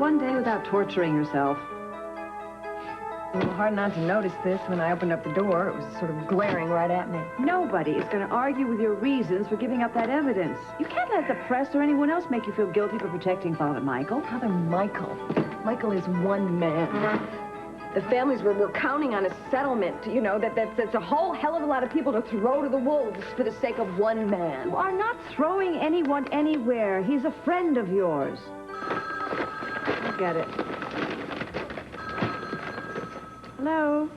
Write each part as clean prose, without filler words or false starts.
one day without torturing yourself. A little hard not to notice this when I opened up the door. It was sort of glaring right at me. Nobody is going to argue with your reasons for giving up that evidence. You can't let the press or anyone else make you feel guilty for protecting Father Michael. Father Michael? Michael is one man. The families were counting on a settlement, you know, that's a whole hell of a lot of people to throw to the wolves for the sake of one man. You are not throwing anyone anywhere. He's a friend of yours. I get it. Hello?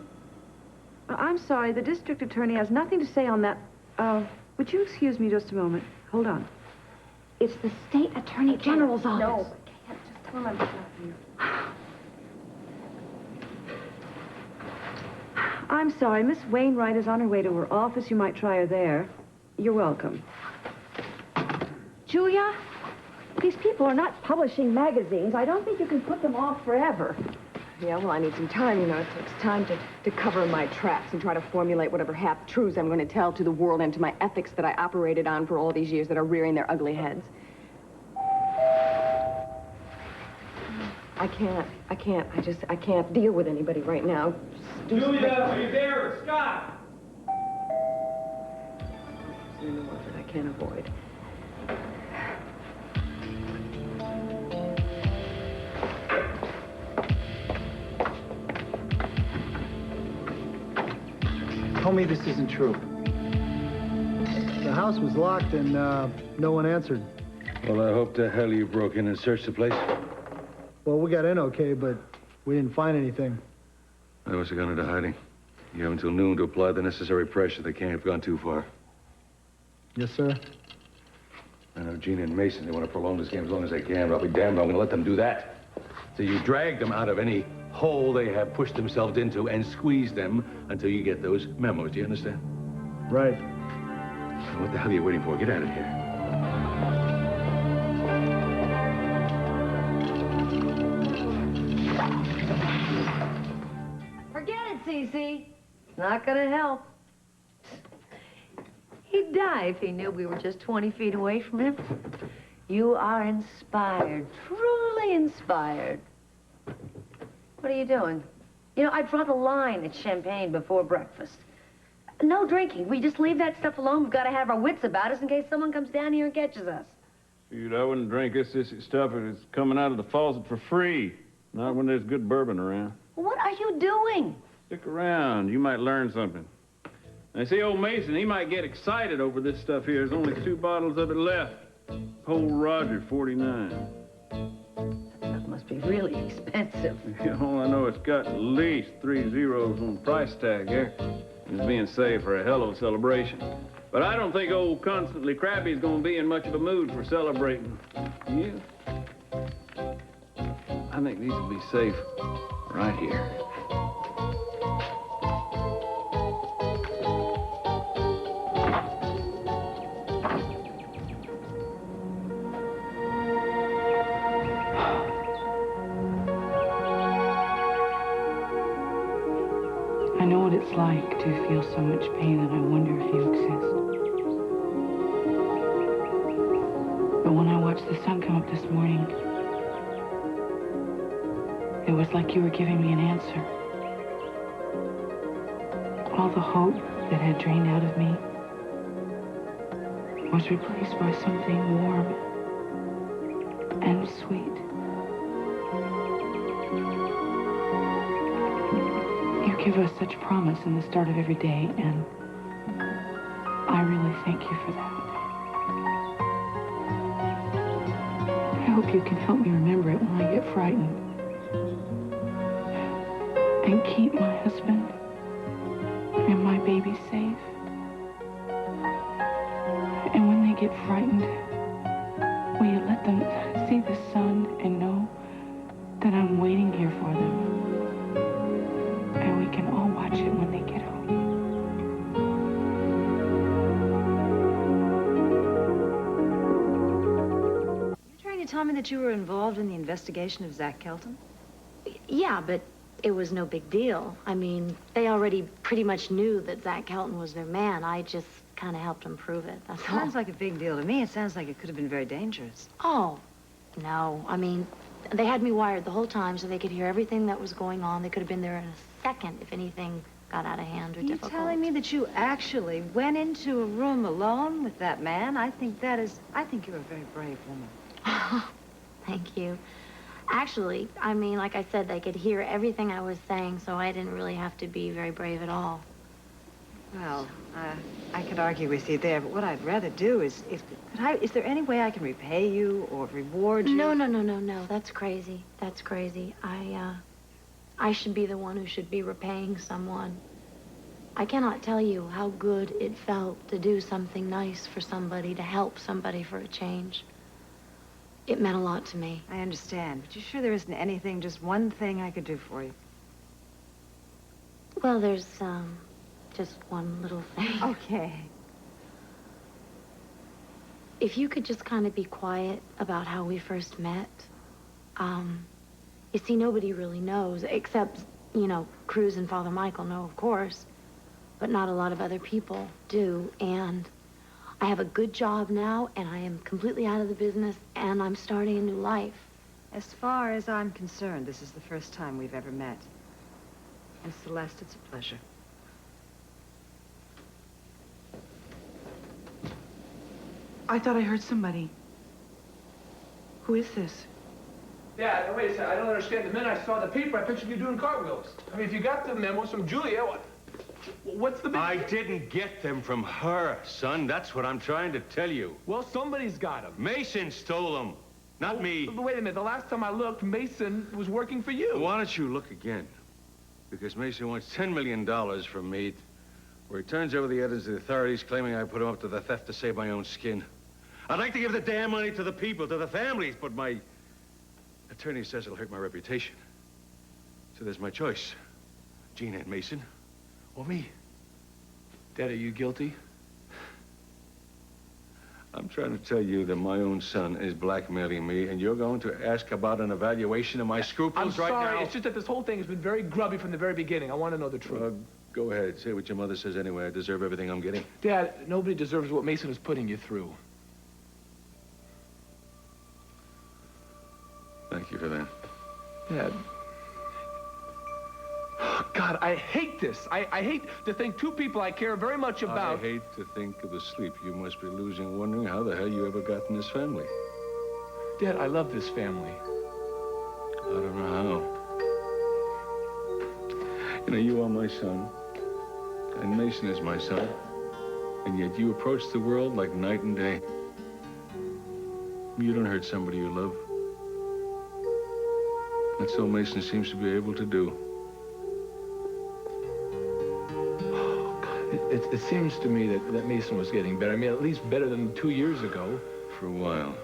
I'm sorry, the district attorney has nothing to say on that. Would you excuse me just a moment? Hold on. It's the state attorney general's office. No, I can't. Just tell him I'm not here. I'm sorry, Miss Wainwright is on her way to her office. You might try her there. You're welcome. Julia, these people are not publishing magazines. I don't think you can put them off forever. Yeah, well, I need some time, you know. It takes time to cover my tracks and try to formulate whatever half-truths I'm going to tell to the world and to my ethics that I operated on for all these years that are rearing their ugly heads. I can't deal with anybody right now. Julia, are you there? It's Scott! You know what, that I can't avoid. Tell me this isn't true. The house was locked and no one answered. Well, I hope to hell you broke in and searched the place. Well, we got in okay, but we didn't find anything. I must have gone into hiding. You have until noon to apply the necessary pressure. They can't have gone too far. Yes, sir. I know Gina and Meyson, they want to prolong this game as long as they can, but I'll be damned, I'm going to let them do that. So you drag them out of any hole they have pushed themselves into and squeeze them until you get those memos. Do you understand? Right. Now, what the hell are you waiting for? Get out of here. Forget it, СиСи. It's not gonna help. He'd die if he knew we were just 20 feet away from him. You are inspired, truly inspired. What are you doing? You know, I draw the line at champagne before breakfast. No drinking. We just leave that stuff alone. We've got to have our wits about us in case someone comes down here and catches us. Dude, I wouldn't drink this *SiSi* stuff if it's coming out of the faucet for free. Not when there's good bourbon around. What are you doing? Stick around. You might learn something. I see old Meyson, he might get excited over this stuff here. There's only 2 bottles of it left. Old Roger, 49. That must be really expensive. Yeah, all I know, it's got at least 3 zeros on the price tag here. It's being saved for a hell of a celebration. But I don't think old Constantly Crabby's gonna be in much of a mood for celebrating. You? I think these will be safe right here. I know what it's like to feel so much pain, and I wonder if you exist. But when I watched the sun come up this morning, it was like you were giving me an answer. All the hope that had drained out of me was replaced by something warm and sweet. You give us such promise in the start of every day, and I really thank you for that. I hope you can help me remember it when I get frightened. And keep my husband and my baby safe. And when they get frightened, will you let them see the sun and know that I'm waiting here for them? And we can all watch it when they get home. You're trying to tell me that you were involved in the investigation of Zach Kelton? Yeah, but it was no big deal. I mean, they already pretty much knew that Zach Kelton was their man. I just kind of helped them prove it, that's all. Sounds like a big deal to me. It sounds like it could have been very dangerous. Oh, no. I mean, They had me wired the whole time so they could hear everything that was going on. They could have been there in a second if anything got out of hand or difficult. Are you telling me that you actually went into a room alone with that man? I think you're a very brave woman. Thank you. Actually, I mean, like I said, they could hear everything I was saying, so I didn't really have to be very brave at all. Well, I could argue with you there, but what I'd rather do is is there any way I can repay you or reward you? No. That's crazy. That's crazy. I should be the one who should be repaying someone. I cannot tell you how good it felt to do something nice for somebody, to help somebody for a change. It meant a lot to me. I understand, but you sure there isn't anything, just one thing I could do for you? Well, there's, just one little thing. Okay. If you could just kind of be quiet about how we first met. You see, nobody really knows, except, you know, Cruz and Father Michael know, of course, but not a lot of other people do. And I have a good job now, and I am completely out of the business, and I'm starting a new life. As far as I'm concerned, this is the first time we've ever met. And Celeste, it's a pleasure. I thought I heard somebody. Who is this? Dad, wait a second. I don't understand. The minute I saw the paper, I pictured you doing cartwheels. I mean, if you got the memos from Julia, what's the big... I didn't get them from her, son. That's what I'm trying to tell you. Well, somebody's got them. Mason stole them, not me. But wait a minute. The last time I looked, Mason was working for you. Why don't you look again? Because Mason wants $10 million from me, where he turns over the evidence to the authorities, claiming I put him up to the theft to save my own skin. I'd like to give the damn money to the people, to the families, but my attorney says it'll hurt my reputation. So there's my choice. Gina and Mason, or me. Dad, are you guilty? I'm trying to tell you that my own son is blackmailing me, and you're going to ask about an evaluation of my scruples right now? I'm sorry. It's just that this whole thing has been very grubby from the very beginning. I want to know the truth. Go ahead. Say what your mother says anyway. I deserve everything I'm getting. Dad, nobody deserves what Mason is putting you through. Thank you for that. Dad. God, I hate this. I hate to think two people I care very much about... I hate to think of the sleep you must be losing, wondering how the hell you ever got in this family. Dad, I love this family. I don't know how. You know, you are my son, and Mason is my son, and yet you approach the world like night and day. You don't hurt somebody you love. That's all Mason seems to be able to do. Oh, God. It seems to me that Mason was getting better. I mean, at least better than 2 years ago. For a while.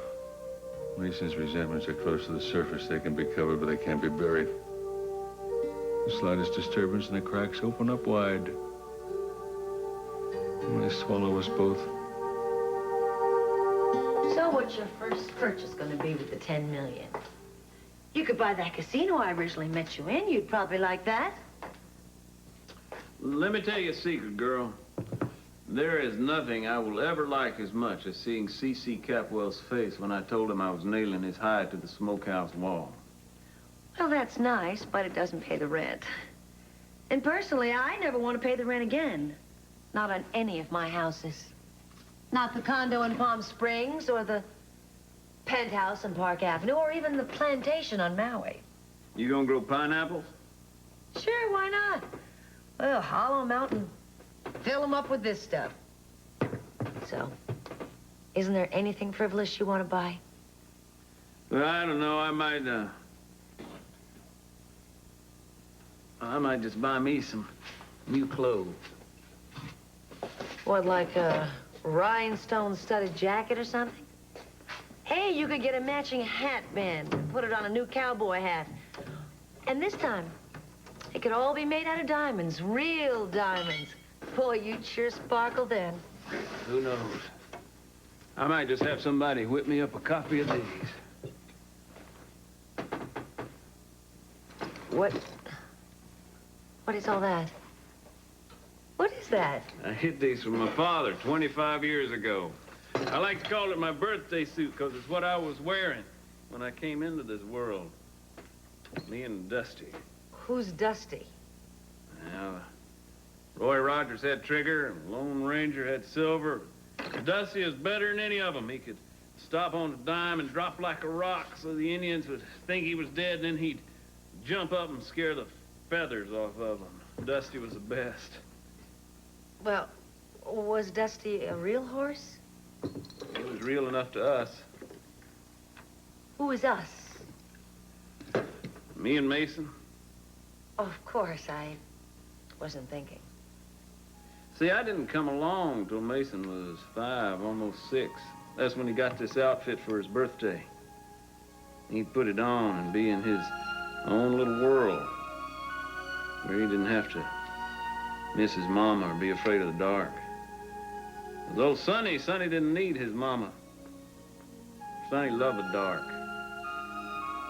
Mason's resentments are close to the surface. They can be covered, but they can't be buried. The slightest disturbance and the cracks open up wide. And they swallow us both. So what's your first purchase going to be with the $10 million? You could buy that casino I originally met you in. You'd probably like that. Let me tell you a secret, girl. There is nothing I will ever like as much as seeing СиСи Capwell's face when I told him I was nailing his hide to the smokehouse wall. Well, that's nice, but it doesn't pay the rent. And personally, I never want to pay the rent again. Not on any of my houses. Not the condo in Palm Springs or the penthouse on Park Avenue or even the plantation on Maui. You gonna grow pineapples? Sure, why not? Well, hollow them out and fill them up with this stuff. So, isn't there anything frivolous you want to buy? Well, I don't know. I might just buy me some new clothes. What, like a rhinestone-studded jacket or something? Hey, you could get a matching hat band and put it on a new cowboy hat. And this time, it could all be made out of diamonds, real diamonds. Boy, you'd sure sparkle then. Who knows? I might just have somebody whip me up a copy of these. What is all that? What is that? I hid these from my father 25 years ago. I like to call it my birthday suit because it's what I was wearing. when I came into this world. Me and Dusty. Who's Dusty? Well, Roy Rogers had Trigger, and Lone Ranger had Silver. Dusty was better than any of them. He could stop on a dime and drop like a rock so the Indians would think he was dead, and then he'd jump up and scare the feathers off of them. Dusty was the best. Well, was Dusty a real horse? He was real enough to us. Who is us? Me and Mason. Oh, of course, I wasn't thinking. See, I didn't come along till Mason was 5, almost 6. That's when he got this outfit for his birthday. He'd put it on and be in his own little world, where he didn't have to miss his mama or be afraid of the dark. With old Sonny didn't need his mama. Sonny loved the dark.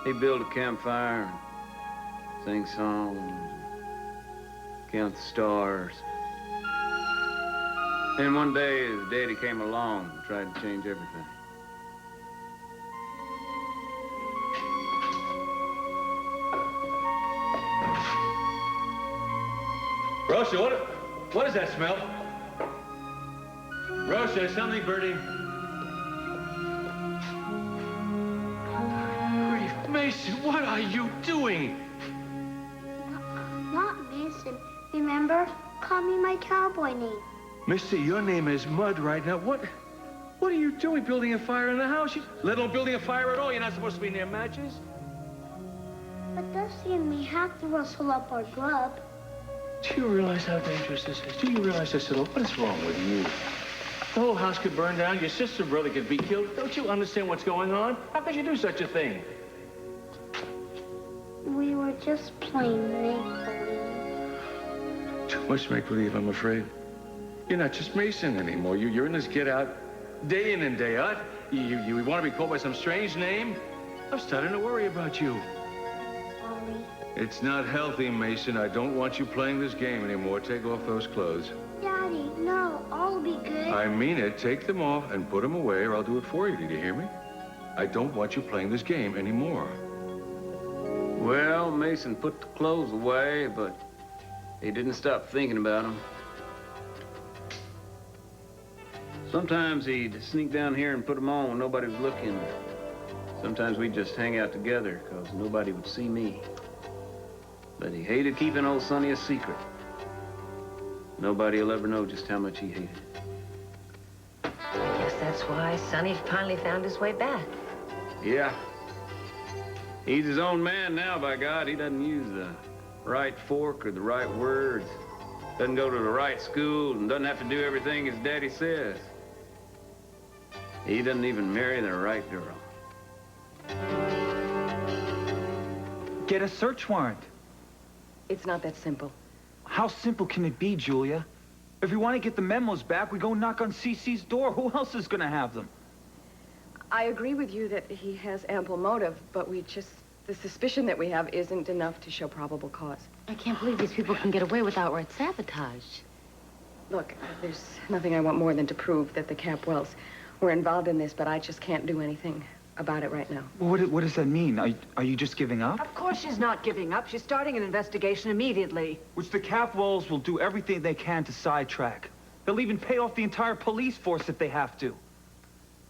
He'd build a campfire and sing songs, count the stars. And one day, his daddy came along and tried to change everything. Rosa, what is that smell? Rosa, something burning. Grief, Mason, what are you doing? Not Mason. Remember? Call me my cowboy name. Mister, your name is Mud right now. What are you doing, building a fire in the house? Let alone building a fire at all. You're not supposed to be near matches. But Dusty and me have to rustle up our grub. Do you realize how dangerous this is? Do you realize this at all? What is wrong with you? The whole house could burn down. Your sister and brother could be killed. Don't you understand what's going on? How could you do such a thing? We were just playing make-believe. Too much make-believe, I'm afraid. You're not just Mason anymore. You're in this get-out day in and day out. You want to be called by some strange name? I'm starting to worry about you. Sorry. It's not healthy, Mason. I don't want you playing this game anymore. Take off those clothes. Daddy, no, I'll be good. I mean it. Take them off and put them away, or I'll do it for you. Did you hear me? I don't want you playing this game anymore. Well, Mason put the clothes away, but he didn't stop thinking about them. Sometimes he'd sneak down here and put them on when nobody was looking. Sometimes we'd just hang out together because nobody would see me. But he hated keeping old Sonny a secret. Nobody will ever know just how much he hated it. I guess that's why Sonny finally found his way back. Yeah. He's his own man now, by God. He doesn't use the right fork or the right words. Doesn't go to the right school and doesn't have to do everything his daddy says. He doesn't even marry the right girl. Get a search warrant. It's not that simple. How simple can it be, Julia? If we want to get the memos back, we go knock on СиСи's door. Who else is going to have them? I agree with you that he has ample motive, but the suspicion that we have isn't enough to show probable cause. I can't believe these people can get away with outright sabotage. Look, there's nothing I want more than to prove that the Capwells were involved in this, but I just can't do anything about it right now. Well, what does that mean? Are you just giving up? Of course she's not giving up. She's starting an investigation immediately. Which the Capwells will do everything they can to sidetrack. They'll even pay off the entire police force if they have to.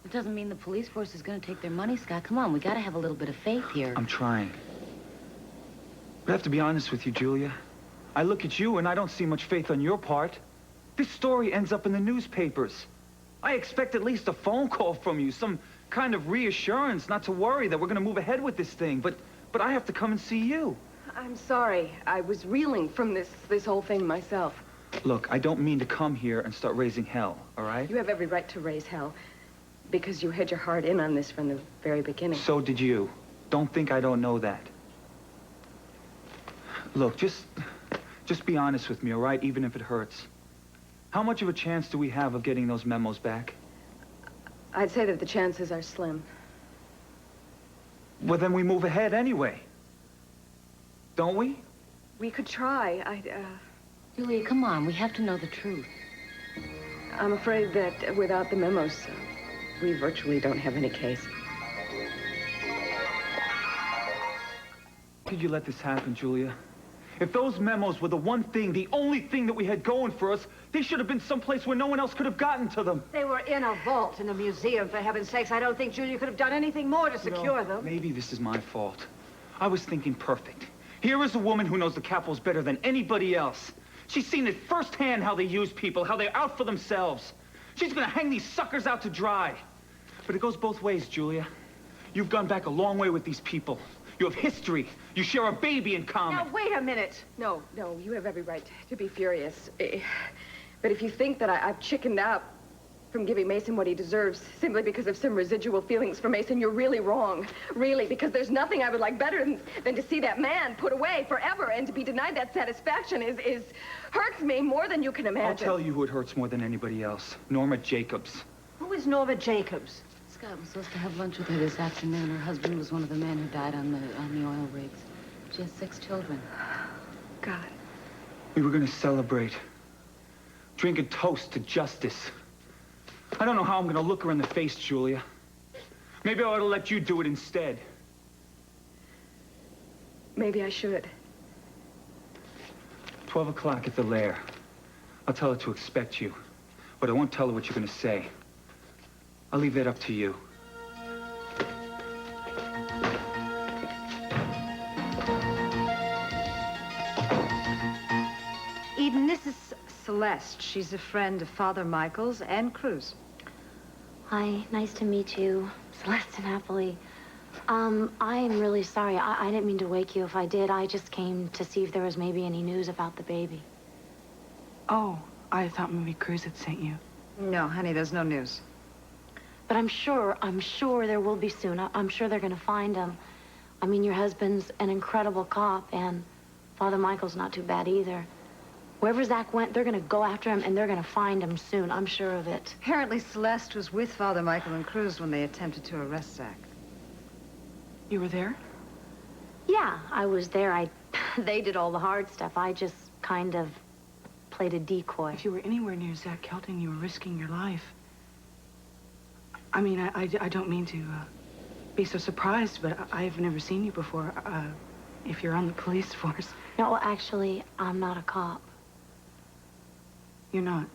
It doesn't mean the police force is going to take their money, Scott. Come on, we got to have a little bit of faith here. I'm trying. But I have to be honest with you, Julia. I look at you and I don't see much faith on your part. This story ends up in the newspapers. I expect at least a phone call from you, some kind of reassurance not to worry that we're going to move ahead with this thing. But I have to come and see you. I'm sorry. I was reeling from this whole thing myself. Look, I don't mean to come here and start raising hell, all right? You have every right to raise hell because you had your heart in on this from the very beginning. So did you. Don't think I don't know that. Look, just be honest with me, all right? Even if it hurts. How much of a chance do we have of getting those memos back? I'd say that the chances are slim. Well, then we move ahead anyway. Don't we? We could try. Julia, come on. We have to know the truth. I'm afraid that without the memos, we virtually don't have any case. Could you let this happen, Julia? If those memos were the one thing, the only thing that we had going for us, they should have been someplace where no one else could have gotten to them. They were in a vault in a museum, for heaven's sakes. I don't think Julia could have done anything more to secure them. Maybe this is my fault. I was thinking perfect. Here is a woman who knows the Capitals better than anybody else. She's seen it firsthand how they use people, how they're out for themselves. She's gonna hang these suckers out to dry. But it goes both ways, Julia. You've gone back a long way with these people. You have history. You share a baby in common. Now, wait a minute. No, you have every right to be furious. But if you think that I've chickened out from giving Mason what he deserves simply because of some residual feelings for Mason, you're really wrong. Really, because there's nothing I would like better than to see that man put away forever, and to be denied that satisfaction hurts me more than you can imagine. I'll tell you who it hurts more than anybody else. Norma Jacobs. Who is Norma Jacobs? Scott was supposed to have lunch with her this afternoon. Her husband was one of the men who died on the oil rigs. She has 6 children. God. We were gonna celebrate. Drink a toast to justice. I don't know how I'm gonna look her in the face, Julia. Maybe I ought to let you do it instead. Maybe I should. 12 o'clock at the lair. I'll tell her to expect you, but I won't tell her what you're gonna say. I'll leave that up to you. Eden, this is Celeste. She's a friend of Father Michael's and Cruz. Hi, nice to meet you, Celeste and Happily. I'm really sorry. I didn't mean to wake you. If I did, I just came to see if there was maybe any news about the baby. Oh, I thought maybe Cruz had sent you. No, honey, there's no news. But I'm sure there will be soon. I'm sure they're gonna find him. I mean, your husband's an incredible cop, and Father Michael's not too bad either. Wherever Zach went, they're gonna go after him, and they're gonna find him soon. I'm sure of it. Apparently, Celeste was with Father Michael and Cruz when they attempted to arrest Zach. You were there? Yeah, I was there. They did all the hard stuff. I just kind of played a decoy. If you were anywhere near Zach Kelton, you were risking your life. I mean, I don't mean to be so surprised, but I've never seen you before. If you're on the police force. No, well, actually, I'm not a cop. You're not?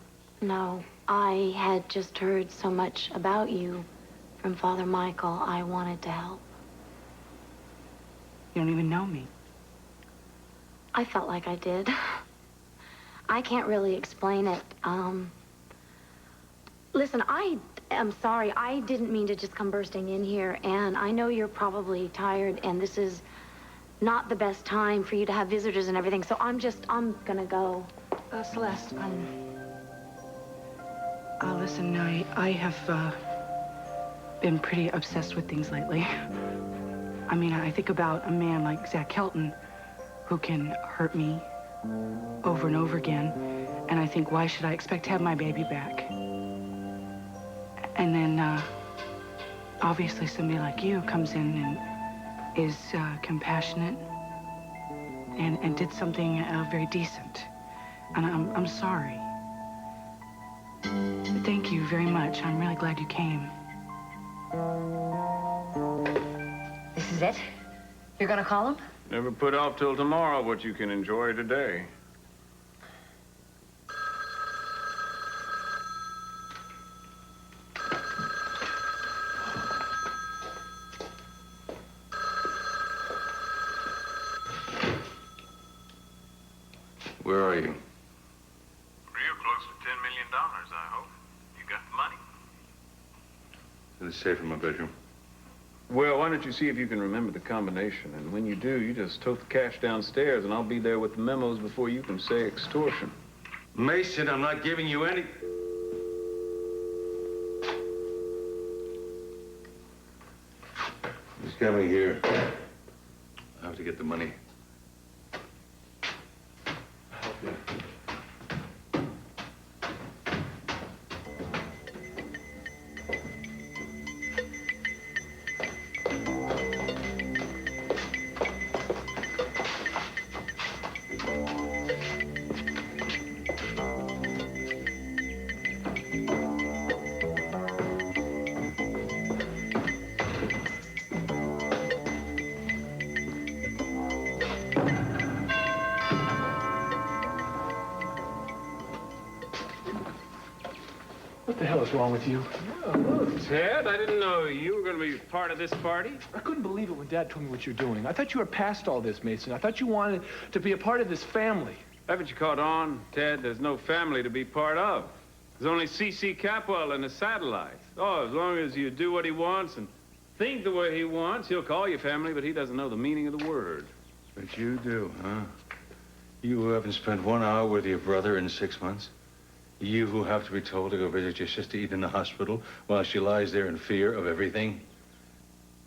No, I had just heard so much about you from Father Michael. I wanted to help. You don't even know me. I felt like I did. I can't really explain it. Listen, I'm sorry. I didn't mean to just come bursting in here, and I know you're probably tired, and this is not the best time for you to have visitors and everything, so I'm gonna go. Celeste, listen, I have been pretty obsessed with things lately. I mean, I think about a man like Zach Kelton who can hurt me over and over again, and I think, why should I expect to have my baby back? And then, obviously, somebody like you comes in and is compassionate and did something very decent. And I'm sorry. But thank you very much. I'm really glad you came. This is it? You're gonna call him? Never put off till tomorrow what you can enjoy today. Where are you? Real close to $10 million, I hope. You got the money? In the safe in my bedroom. Well, why don't you see if you can remember the combination? And when you do, you just tote the cash downstairs, and I'll be there with the memos before you can say extortion. Mason, I'm not giving you any... He's coming here. I have to get the money. what's wrong with you. Ted, I didn't know you were going to be part of this party. I couldn't believe it when Dad told me what you're doing. I thought you were past all this, Mason. I thought you wanted to be a part of this family. Haven't you caught on, Ted? There's no family to be part of. There's only СиСи Capwell and his satellites. Oh, as long as you do what he wants and think the way he wants, he'll call you family, but he doesn't know the meaning of the word. But you do, huh? You who haven't spent 1 hour with your brother in 6 months? You who have to be told to go visit your sister Edith in the hospital while she lies there in fear of everything?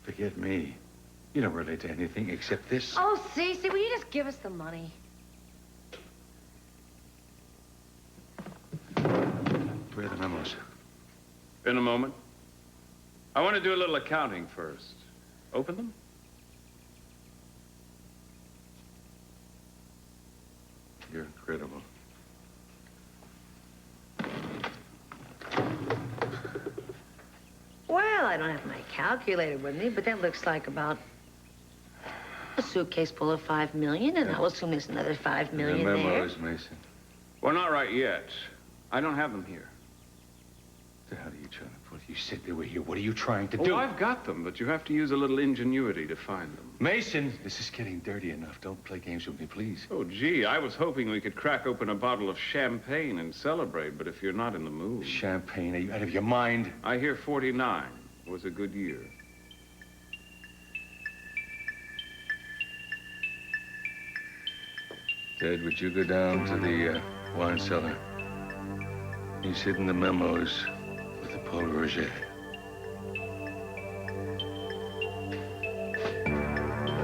Forget me. You don't relate to anything except this. Oh, СиСи, will you just give us the money? Where are the memos? In a moment. I want to do a little accounting first. Open them? You're incredible. Well, I don't have my calculator with me, but that looks like about a suitcase full of $5 million, and I'll assume there's another $5 million the there. memos, Mason. Well, not right yet. I don't have them here. So how are you trying to put? You said they were here. What are you trying to Oh, do? I've got them, but you have to use a little ingenuity to find them. Mason, this is getting dirty enough. Don't play games with me, please. Oh, gee, I was hoping we could crack open a bottle of champagne and celebrate, but if you're not in the mood... Champagne? Are you out of your mind? I hear 49 was a good year. Ted, would you go down to the wine cellar? He's hidden the memos with the Paul Roger.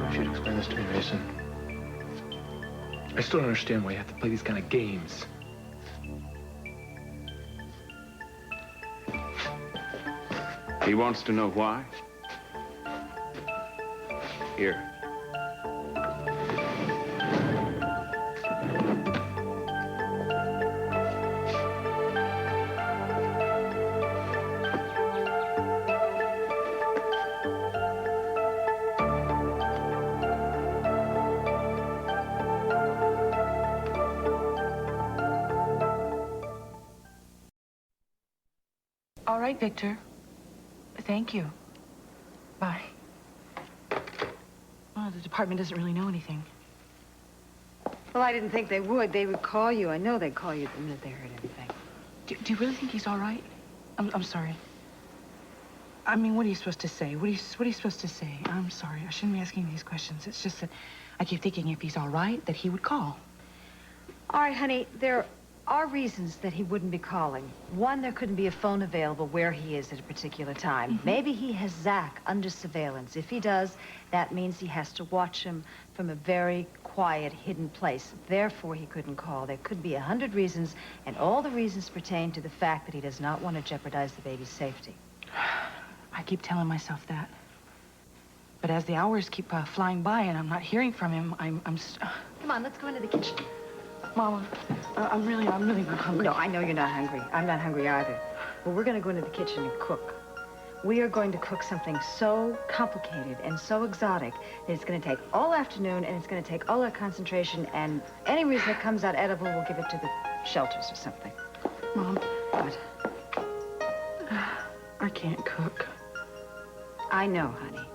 You should explain this to me, Mason. I still don't understand why you have to play these kind of games. He wants to know why? Here. All right, Victor. Thank you. Bye. Oh, the department doesn't really know anything. Well, I didn't think they would. They would call you. I know they'd call you the minute they heard anything. Do you really think he's all right? I'm sorry. I mean, what are you supposed to say? What are you supposed to say? I'm sorry. I shouldn't be asking these questions. It's just that I keep thinking if he's all right, that he would call. All right, honey, there are reasons that he wouldn't be calling. One, there couldn't be a phone available where he is at a particular time. Maybe he has Zach under surveillance. If he does, that means he has to watch him from a very quiet, hidden place. Therefore, he couldn't call. There could be 100 reasons, and all the reasons pertain to the fact that he does not want to jeopardize the baby's safety. I keep telling myself that. But as the hours keep flying by and I'm not hearing from him, I'm Come on, let's go into the kitchen. Mama, I'm really not hungry. No, I know you're not hungry. I'm not hungry either. But we're going to go into the kitchen and cook. We are going to cook something so complicated and so exotic that it's going to take all afternoon and it's going to take all our concentration, and any reason it comes out edible, we'll give it to the shelters or something. Mom. What? I can't cook. I know, honey.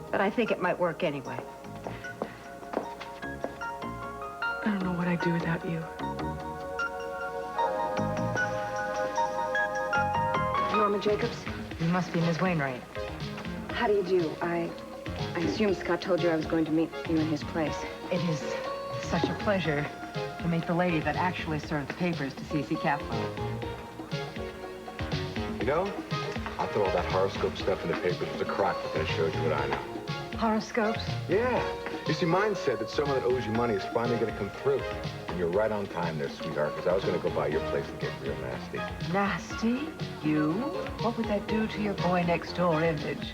But I think it might work anyway. I don't know what I'd do without you. Norma Jacobs? You must be Miss Wainwright. How do you do? I assume Scott told you I was going to meet you in his place. It is such a pleasure to meet the lady that actually served the papers to СиСи Capwell. You know, I thought all that horoscope stuff in the papers was a crock, but then it showed you what I know. Horoscopes? Yeah. You see, mine said that someone that owes you money is finally going to come through. And you're right on time there, sweetheart, because I was going to go by your place and get real nasty. Nasty? You? What would that do to your boy next door image?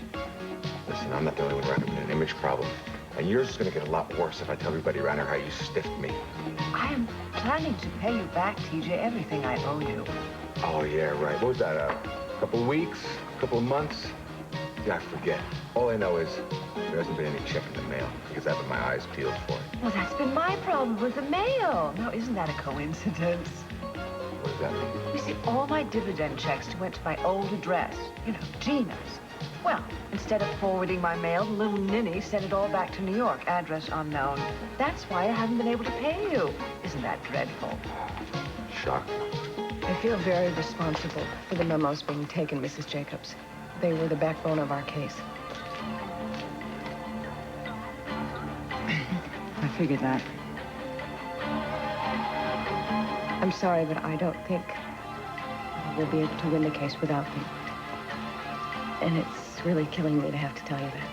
Listen, I'm not the only one around here with an image problem. And yours is going to get a lot worse if I tell everybody around here how you stiffed me. I am planning to pay you back, TJ, everything I owe you. Oh, yeah, right. What was that, a couple of weeks? A couple of months? Yeah, I forget. All I know is there hasn't been any check in the mail because I've had my eyes peeled for it. Well, that's been my problem with the mail. Now, isn't that a coincidence? What does that mean? You see, all my dividend checks went to my old address, you know, Gina's. Well, instead of forwarding my mail, the little ninny sent it all back to New York, address unknown. That's why I haven't been able to pay you. Isn't that dreadful? Shocking. I feel very responsible for the memos being taken, Mrs. Jacobs. They were the backbone of our case. I figured that. I'm sorry, but I don't think we'll be able to win the case without them. And it's really killing me to have to tell you that.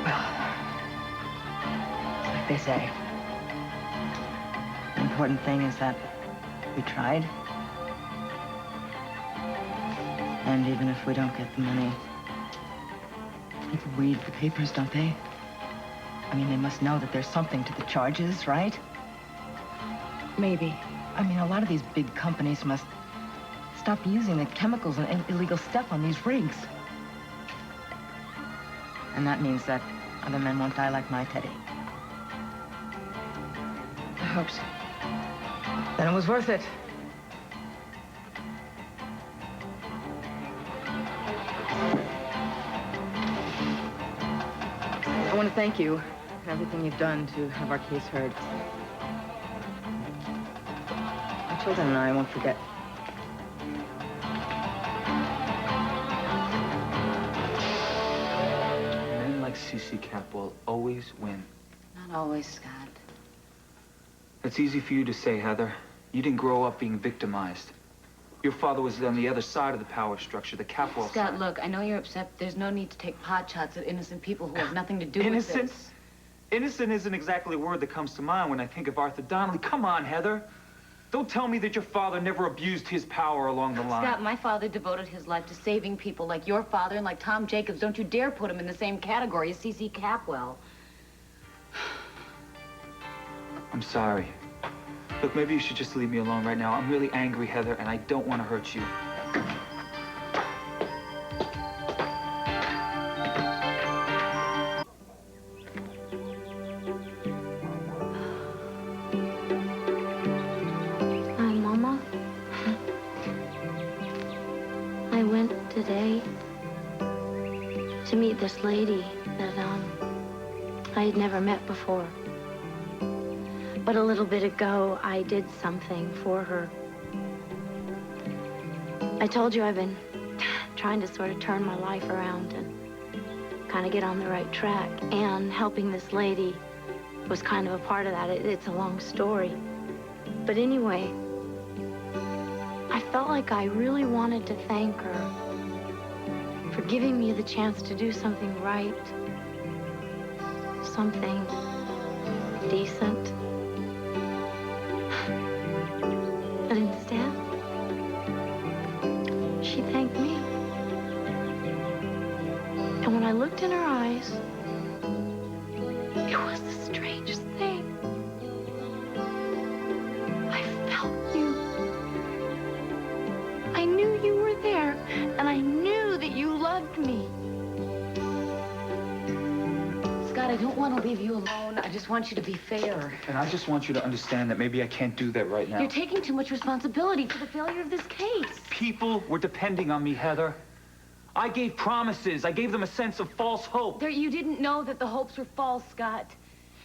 Well, it's like they say. The important thing is that we tried. And even if we don't get the money, people read the papers, don't they? I mean, they must know that there's something to the charges, right? Maybe. I mean, a lot of these big companies must stop using the chemicals and illegal stuff on these rigs. And that means that other men won't die like my Teddy. I hope so. Then it was worth it. I want to thank you for everything you've done to have our case heard. My children and I won't forget. Men like СиСи will always win. Not always, Scott. It's easy for you to say, Heather. You didn't grow up being victimized. Your father was on the other side of the power structure, the Capwell Scott, side. look, I know you're upset, but there's no need to take pot shots at innocent people who have nothing to do with Innocent? this. Innocent isn't exactly a word that comes to mind when I think of Arthur Donnelly. Come on, Heather. Don't tell me that your father never abused his power along the line. Scott, my father devoted his life to saving people like your father and like Tom Jacobs. Don't you dare put him in the same category as СиСi Capwell. I'm sorry. Look, maybe you should just leave me alone right now. I'm really angry, Heather, and I don't want to hurt you. Hi, Mama. I went today to meet this lady that, I had never met before. But a little bit ago, I did something for her. I told you I've been trying to sort of turn my life around and kind of get on the right track. And helping this lady was kind of a part of that. It's a long story. But anyway, I felt like I really wanted to thank her for giving me the chance to do something right, something decent. But instead, she thanked me. And when I looked in her eyes, it was the strangest thing. I felt you. I knew you were there, and I knew that you loved me. Scott, I don't want to leave you alone. I just want you to be fair. And I just want you to understand that maybe I can't do that right now. You're taking too much responsibility for the failure of this case. People were depending on me, Heather. I gave promises. I gave them a sense of false hope. You didn't know that the hopes were false, Scott.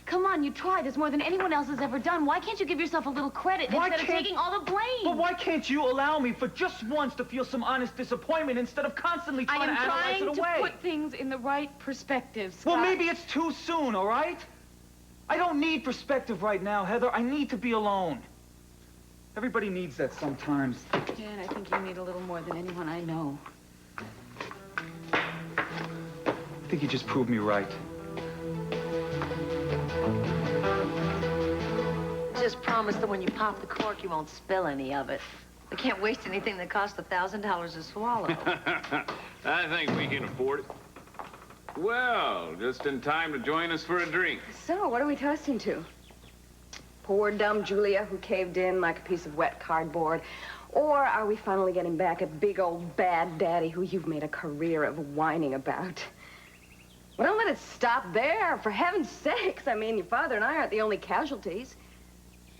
Come on, you tried this more than anyone else has ever done. Why can't you give yourself a little credit instead of taking all the blame? But why can't you allow me for just once to feel some honest disappointment instead of constantly trying to analyze it away? I am trying to put things in the right perspective, Scott. Well, maybe it's too soon, all right? I don't need perspective right now, Heather. I need to be alone. Everybody needs that sometimes. Jan, I think you need a little more than anyone I know. I think you just proved me right. Just promise that when you pop the cork, you won't spill any of it. We can't waste anything that costs $1,000 to swallow. I think we can afford it. Well, just in time to join us for a drink. So, what are we toasting to? Poor dumb Julia who caved in like a piece of wet cardboard? Or are we finally getting back at big old bad daddy who you've made a career of whining about? Well, don't let it stop there, for heaven's sakes. I mean, your father and I aren't the only casualties.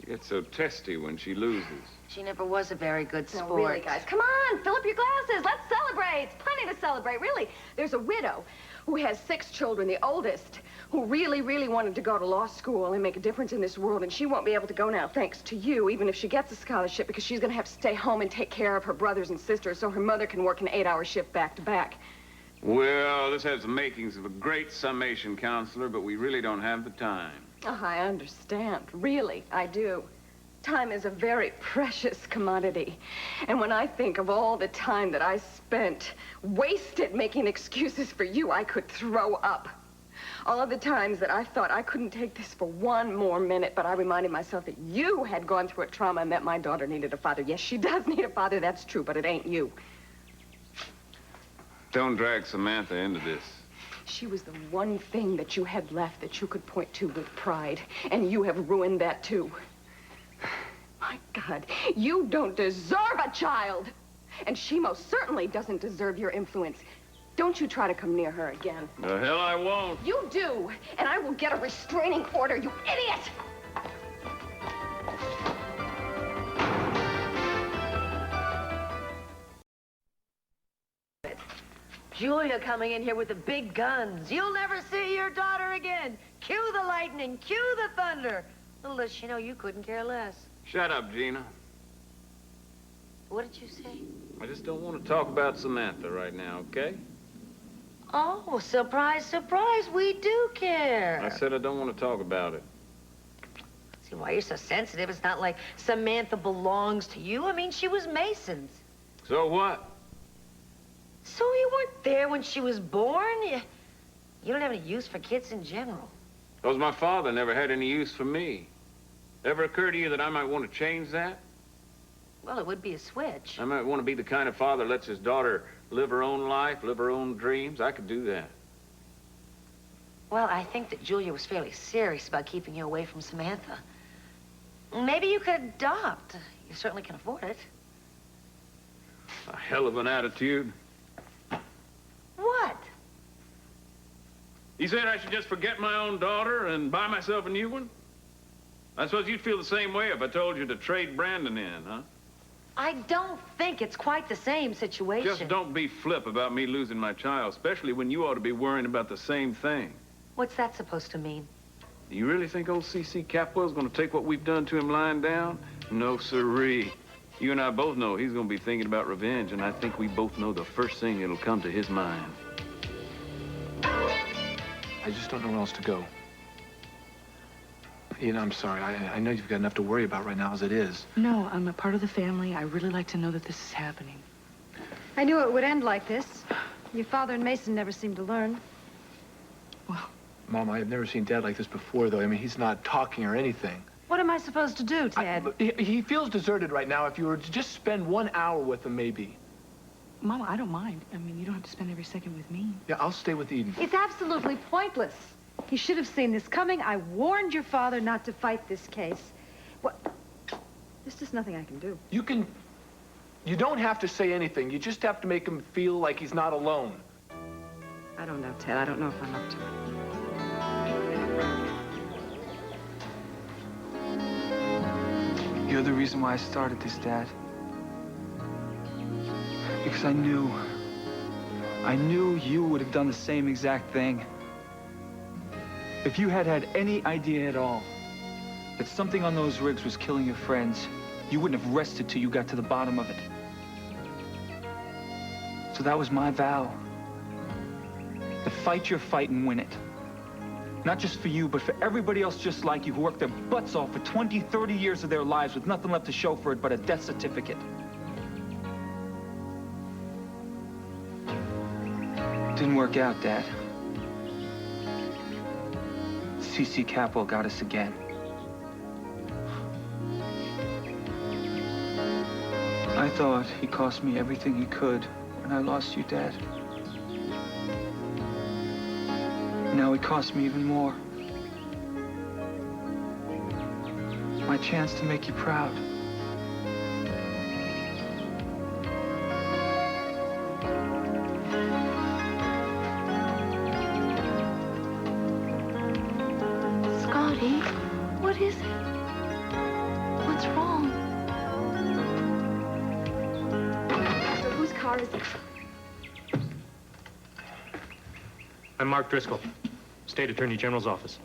gets so testy when she loses. She never was a very good sport. No, really, guys. Come on, fill up your glasses. Let's celebrate. It's plenty to celebrate, really. There's a widow who has 6 children, the oldest, who really, really wanted to go to law school and make a difference in this world, and she won't be able to go now thanks to you, even if she gets a scholarship, because she's going to have to stay home and take care of her brothers and sisters so her mother can work an 8-hour shift back to back. Well, this has the makings of a great summation, counselor, but we really don't have the time. Oh, I understand. Really, I do. Time is a very precious commodity. And when I think of all the time that I spent wasted making excuses for you, I could throw up. All of the times that I thought I couldn't take this for 1 more minute, but I reminded myself that you had gone through a trauma and that my daughter needed a father. Yes, she does need a father, that's true, but it ain't you. Don't drag Samantha into this. She was the one thing that you had left that you could point to with pride, and you have ruined that too. My God, you don't deserve a child, and she most certainly doesn't deserve your influence. Don't you try to come near her again. The hell I won't. You do, and I will get a restraining order, you idiot! Julia coming in here with the big guns. You'll never see your daughter again. Cue the lightning, cue the thunder. Little does she know you couldn't care less. Shut up, Gina. What did you say? I just don't want to talk about Samantha right now, okay? Oh, surprise, surprise, we do care. I said I don't want to talk about it. See why you're so sensitive. It's not like Samantha belongs to you. I mean, she was Mason's. So what? So you weren't there when she was born? You don't have any use for kids in general. Because my father never had any use for me. Ever occur to you that I might want to change that? Well, it would be a switch. I might want to be the kind of father that lets his daughter live her own life, live her own dreams. I could do that. Well, I think that Julia was fairly serious about keeping you away from Samantha. Maybe you could adopt. You certainly can afford it. A hell of an attitude. What? You saying I should just forget my own daughter and buy myself a new one? I suppose you'd feel the same way if I told you to trade Brandon in, huh? I don't think it's quite the same situation. Just don't be flip about me losing my child, especially when you ought to be worrying about the same thing. What's that supposed to mean? Do you really think old СиСи Capwell's going to take what we've done to him lying down? No, sirree. You and I both know he's going to be thinking about revenge, and I think we both know the first thing that'll come to his mind. I just don't know where else to go. Ian, I'm sorry. I know you've got enough to worry about right now as it is. No, I'm a part of the family. I really like to know that this is happening. I knew it would end like this. Your father and Mason never seemed to learn. Mom, I have never seen Dad like this before, though. I mean, he's not talking or anything. What am I supposed to do, Ted? He feels deserted right now. If you were to just spend 1 hour with him, maybe. Mama, I don't mind. I mean, you don't have to spend every second with me. Yeah, I'll stay with Eden. It's absolutely pointless. He should have seen this coming. I warned your father not to fight this case. What? There's just nothing I can do. You don't have to say anything. You just have to make him feel like he's not alone. I don't know, Ted. I don't know if I'm up to it. You're the reason why I started this, Dad. Because I knew you would have done the same exact thing. If you had had any idea at all that something on those rigs was killing your friends, you wouldn't have rested till you got to the bottom of it. So that was my vow. To fight your fight and win it. Not just for you, but for everybody else just like you who worked their butts off for 20, 30 years of their lives with nothing left to show for it but a death certificate. Didn't work out, Dad. СиСи Capwell got us again. I thought he cost me everything he could when I lost you, Dad. Now it cost me even more. My chance to make you proud. Scotty, what is it? What's wrong? So whose car is this? I'm Mark Driscoll, State Attorney General's office.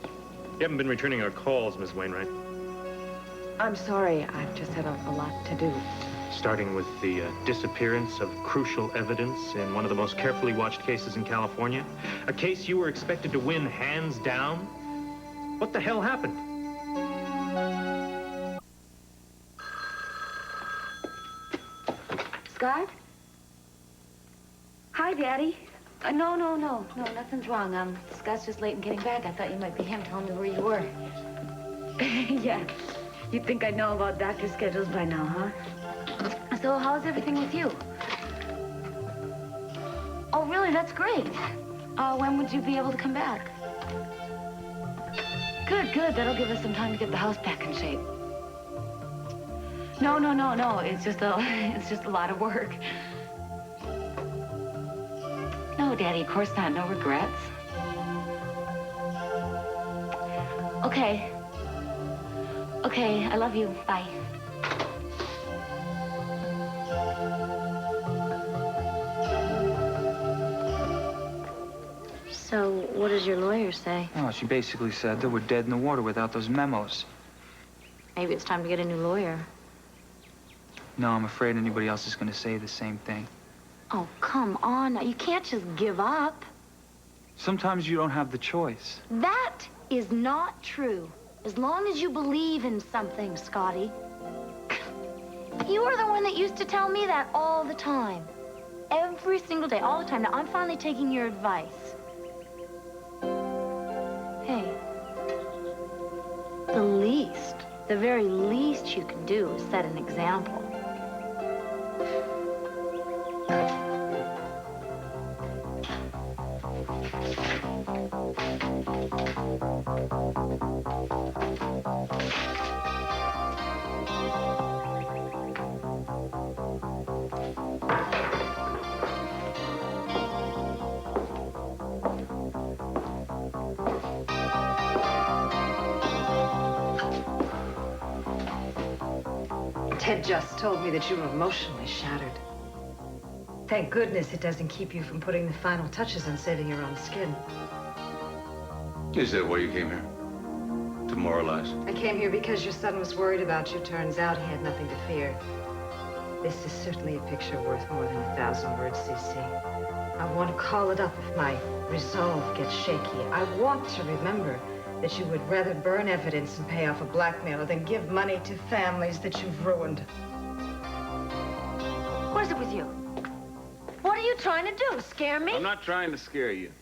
You haven't been returning our calls, Ms. Wainwright. I'm sorry. I've just had a lot to do. Starting with the disappearance of crucial evidence in one of the most carefully watched cases in California. A case you were expected to win hands down. What the hell happened? Scott? Hi, Daddy. No, nothing's wrong. Scott's just late in getting back. I thought you might be him telling me where you were. Yeah, you'd think I'd know about doctor schedules by now, huh? So how's everything with you? Oh, really? That's great. When would you be able to come back? Good. That'll give us some time to get the house back in shape. No. It's just a lot of work. No, Daddy, of course not. No regrets. Okay, I love you. Bye. So, what does your lawyer say? Oh, she basically said that we're dead in the water without those memos. Maybe it's time to get a new lawyer. No, I'm afraid anybody else is going to say the same thing. Oh, come on. Now, you can't just give up. Sometimes you don't have the choice. That is not true. As long as you believe in something, Scotty. You were the one that used to tell me that all the time. Every single day, all the time. Now, I'm finally taking your advice. Hey, the very least you can do is set an example. Ted just told me that you were emotionally shattered. Thank goodness it doesn't keep you from putting the final touches on saving your own skin. Is that why you came here? To moralize? I came here because your son was worried about you. Turns out he had nothing to fear. This is certainly a picture worth more than 1,000 words, СиСи. I want to call it up if my resolve gets shaky. I want to remember that you would rather burn evidence and pay off a blackmailer than give money to families that you've ruined. What is it with you? What are you trying to do? Scare me? I'm not trying to scare you.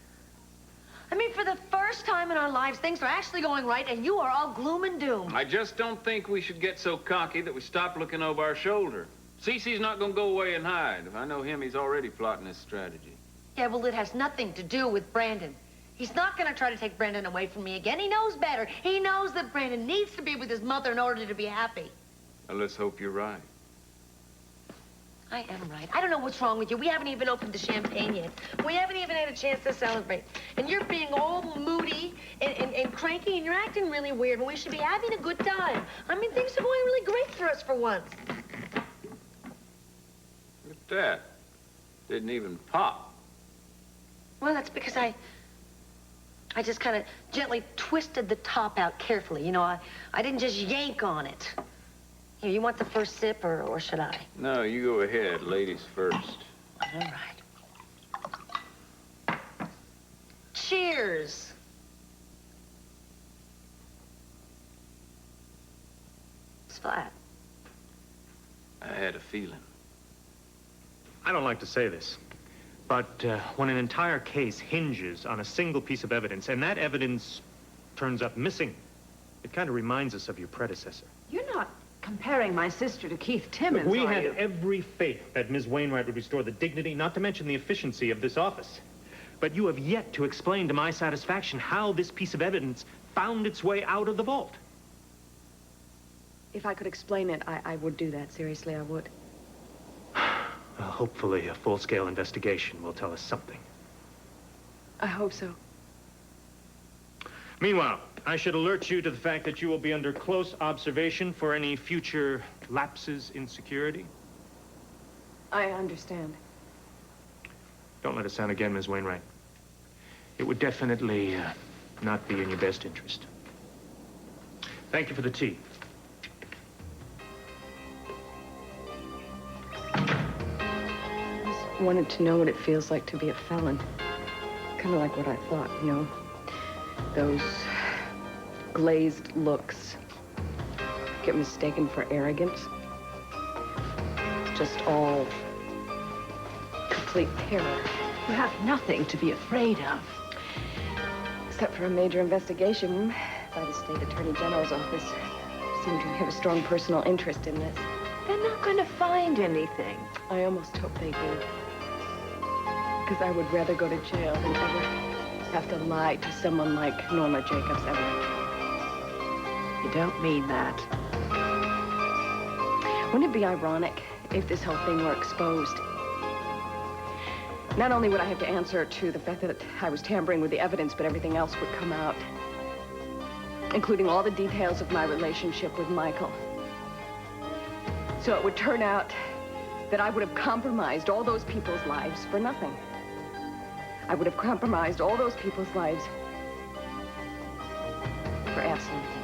I mean, for the first time in our lives, things are actually going right, and you are all gloom and doom. I just don't think we should get so cocky that we stop looking over our shoulder. СиСi's not going to go away and hide. If I know him, he's already plotting his strategy. Yeah, well, it has nothing to do with Brandon. He's not going to try to take Brandon away from me again. He knows better. He knows that Brandon needs to be with his mother in order to be happy. Well, let's hope you're right. I am right. I don't know what's wrong with you. We haven't even opened the champagne yet. We haven't even had a chance to celebrate. And you're being all moody and cranky, and you're acting really weird when we should be having a good time. I mean, things are going really great for us for once. Look at that. Didn't even pop. Well, that's because I just kind of gently twisted the top out carefully. You know, I didn't just yank on it. Here, you want the first sip, or should I? No, you go ahead. Ladies first. All right. Cheers. It's flat. I had a feeling. I don't like to say this, but when an entire case hinges on a single piece of evidence, and that evidence turns up missing, it kind of reminds us of your predecessor. You're not comparing my sister to Keith Timmons, We are had you? every faith that Ms. Wainwright would restore the dignity, not to mention the efficiency of this office. But you have yet to explain to my satisfaction how this piece of evidence found its way out of the vault. If I could explain it, I would do that. Seriously, I would. Well, hopefully a full-scale investigation will tell us something. I hope so. Meanwhile, I should alert you to the fact that you will be under close observation for any future lapses in security. I understand. Don't let it sound again, Ms. Wainwright. It would definitely not be in your best interest. Thank you for the tea. I just wanted to know what it feels like to be a felon. Kind of like what I thought, you know? Those glazed looks get mistaken for arrogance. It's just all complete terror. You have nothing to be afraid of. Except for a major investigation by the State Attorney General's office. Seem to have a strong personal interest in this. They're not going to find anything. I almost hope they do. Because I would rather go to jail than ever have to lie to someone like Norma Jacobs Everett. You don't mean that. Wouldn't it be ironic if this whole thing were exposed? Not only would I have to answer to the fact that I was tampering with the evidence, but everything else would come out, including all the details of my relationship with Michael. So it would turn out that I would have compromised all those people's lives for nothing. I would have compromised all those people's lives for absolutely